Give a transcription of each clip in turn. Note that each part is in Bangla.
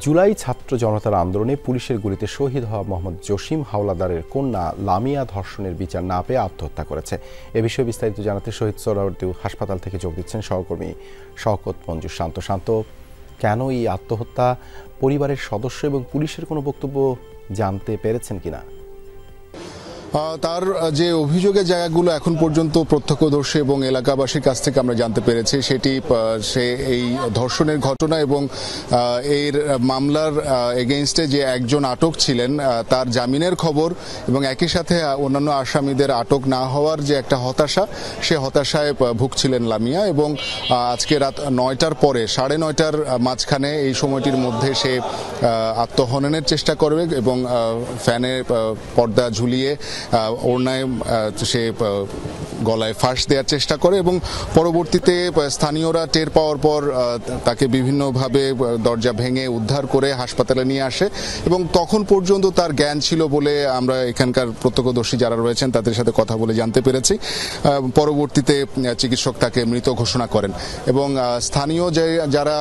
জুলাই ছাত্র জনতার আন্দোলনে পুলিশের গুলিতে শহীদ হওয়া মোহাম্মদ জসিম হাওলাদারের কন্যা লামিয়া ধর্ষণের বিচার না পেয়ে আত্মহত্যা করেছে। এ বিষয়ে বিস্তারিত জানাতে শহীদ সোহরাওয়ার্দী হাসপাতাল থেকে যোগ দিচ্ছেন সহকর্মী শওকত মঞ্জু শান্ত। কেন এই আত্মহত্যা, পরিবারের সদস্য এবং পুলিশের কোনো বক্তব্য জানতে পেরেছেন কিনা? তার যে অভিযোগের জায়গাগুলো এখন পর্যন্ত প্রত্যক্ষদর্শী এবং এলাকাবাসীর কাছ থেকে আমরা জানতে পেরেছি, সেটি সে এই ধর্ষণের ঘটনা এবং এর মামলার এগেইনস্টে যে একজন আটক ছিলেন তার জামিনের খবর এবং একই সাথে অন্যান্য আসামিদের আটক না হওয়ার যে একটা হতাশা, সে হতাশায় ভুগছিলেন লামিয়া। এবং আজকে রাত 9টার পরে 9:30টার মাঝখানে এই সময়টির মধ্যে সে আত্মহননের চেষ্টা করবে এবং ফ্যানে পর্দা ঝুলিয়ে ওড়নায় সে গলায় ফাঁস দেওয়ার চেষ্টা করে এবং পরবর্তীতে স্থানীয়রা টের পাওয়ার পর তাকে বিভিন্নভাবে দরজা ভেঙে উদ্ধার করে হাসপাতালে নিয়ে আসে এবং তখন পর্যন্ত তার জ্ঞান ছিল বলে আমরা এখানকার প্রত্যক্ষদর্শী যারা রয়েছেন তাদের সাথে কথা বলে জানতে পেরেছি। পরবর্তীতে চিকিৎসক তাকে মৃত ঘোষণা করেন এবং স্থানীয় যারা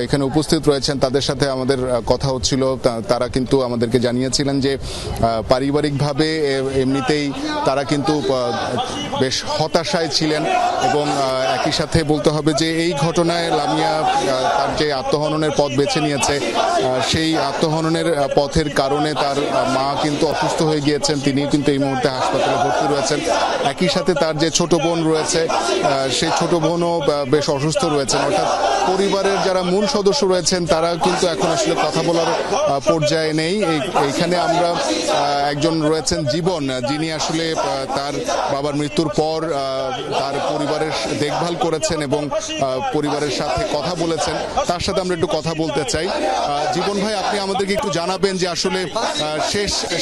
এখানে উপস্থিত রয়েছেন তাদের সাথে আমাদের কথা হচ্ছিল, তারা কিন্তু আমাদেরকে জানিয়েছিলেন যে পারিবারিকভাবে এমনিতেই তারা কিন্তু বেশ হতাশায় ছিলেন এবং একই সাথে বলতে হবে যে এই ঘটনায় লামিয়া তার যে আত্মহননের পথ বেছে নিয়েছে, সেই আত্মহননের পথের কারণে তার মা কিন্তু অসুস্থ হয়ে গিয়েছেন, তিনি কিন্তু এই মুহূর্তে হাসপাতালে ভর্তি রয়েছেন। একই সাথে তার যে ছোট বোন রয়েছে, সেই ছোট বোনও বেশ অসুস্থ রয়েছেন। অর্থাৎ পরিবারের যারা মূল সদস্য রয়েছেন তারা কিন্তু এখন আসলে কথা বলার পর্যায়ে নেই। এইখানে আমরা একজন রয়েছেন জীবন, যিনি আসলে তার বাবার মৃত্যুর পর তার পরিবারের দেখভাল করেছেন এবং পরিবারের সাথে কথা বলেছেন। তার সাথে আমরা একটু কথা বলতে চাই। জীবন ভাই, আপনি আমাদেরকে একটু জানাবেন যে আসলে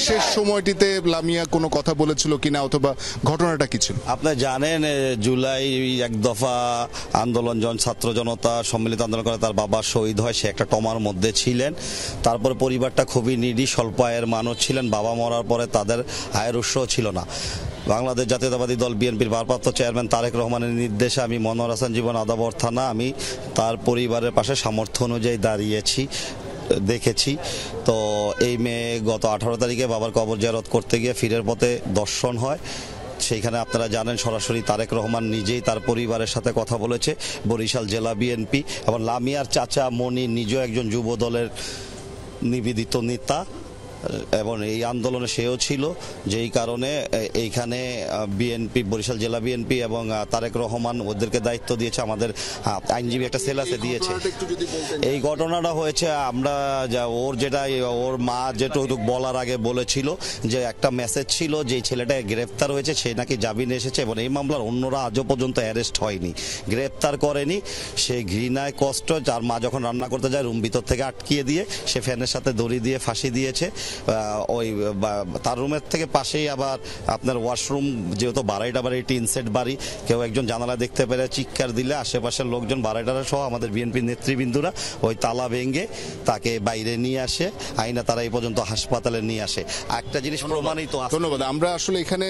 শেষ সময়টিতে লামিয়া কোনো কথা বলেছিল কিনা অথবা ঘটনাটা কি ছিল? আপনি জানেন জুলাই এক দফা আন্দোলন, ছাত্র জনতা সম্মিলিত আন্দোলন করে তার বাবা শহীদ হয়, সে একটা টমার মধ্যে ছিলেন। তারপরে পরিবারটা খুবই নিডি, স্বল্প আয়ের মানুষ ছিলেন। বাবা মরার পরে তাদের আয়ের উৎসও ছিল না। বাংলাদেশ জাতীয়তাবাদী দল বিএনপির ভারপ্রাপ্ত চেয়ারম্যান তারেক রহমানের নির্দেশে আমি মনোয়ার হাসান জীবন আদাবর থানা, আমি তার পরিবারের পাশে সামর্থ্য অনুযায়ী দাঁড়িয়েছি, দেখেছি। তো এই মেয়ে গত 18 তারিখে বাবার কবর জিয়ারত করতে গিয়ে ফিরের পথে ধর্ষণ হয়। সেইখানে আপনারা জানেন সরাসরি তারেক রহমান নিজেই তার পরিবারের সাথে কথা বলেছে, বরিশাল জেলা বিএনপি এবং লামিয়ার চাচা মনি নিজেও একজন যুব দলের নিবেদিত নেতা এবং এই আন্দোলনে সেও ছিল। যেই কারণে এইখানে বিএনপি, বরিশাল জেলা বিএনপি এবং তারেক রহমান ওদেরকে দায়িত্ব দিয়েছে, আমাদের আইনজীবী একটা সেল আছে দিয়েছে। এই ঘটনাটা হয়েছে আমরা ওর মা যেটুকু বলার আগে বলেছিল যে একটা মেসেজ ছিল যে ছেলেটা গ্রেফতার হয়েছে, সে নাকি জামিনে এসেছে এবং এই মামলার অন্যরা আজও পর্যন্ত অ্যারেস্ট হয়নি, গ্রেফতার করেনি। সে ঘৃণায় কষ্ট, যার মা যখন রান্না করতে যায় রুম ভিতর থেকে আটকিয়ে দিয়ে সে ফ্যানের সাথে দড়ি দিয়ে ফাঁসি দিয়েছে। ওই তার রুমের থেকে পাশেই আবার আপনার ওয়াশরুম, যেহেতু বাড়িটা টিন সেট বাড়ি, কেউ একজন জানালা দেখতে পেরে চিৎকার দিলে আশেপাশের লোকজন বাড়িটারা সহ আমাদের বিএনপি নেতৃবৃন্দরা ওই তালা ভেঙে তাকে বাইরে নিয়ে আসে, আইনা তারা এই পর্যন্ত হাসপাতালে নিয়ে আসে। একটা জিনিস প্রমাণিত। ধন্যবাদ। আমরা আসলে এখানে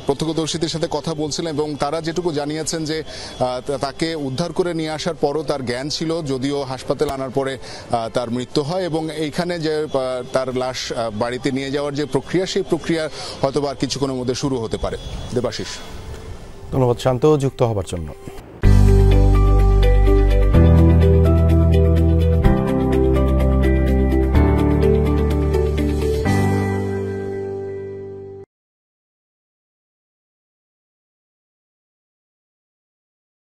প্রত্যক্ষদর্শীদের সাথে কথা বলছিলাম এবং তারা যেটুকু জানিয়েছেন যে তাকে উদ্ধার করে নিয়ে আসার পরও তার জ্ঞান ছিল, যদিও হাসপাতালে আনার পরে তার মৃত্যু হয় এবং এইখানে যে তার লাশ বাড়িতে নিয়ে যাওয়ার যে প্রক্রিয়া, সেই প্রক্রিয়া হয়তো আর কিছুক্ষণের মধ্যে শুরু হতে পারে। দেবাশিস, ধন্যবাদ শান্ত যুক্ত হবার জন্য।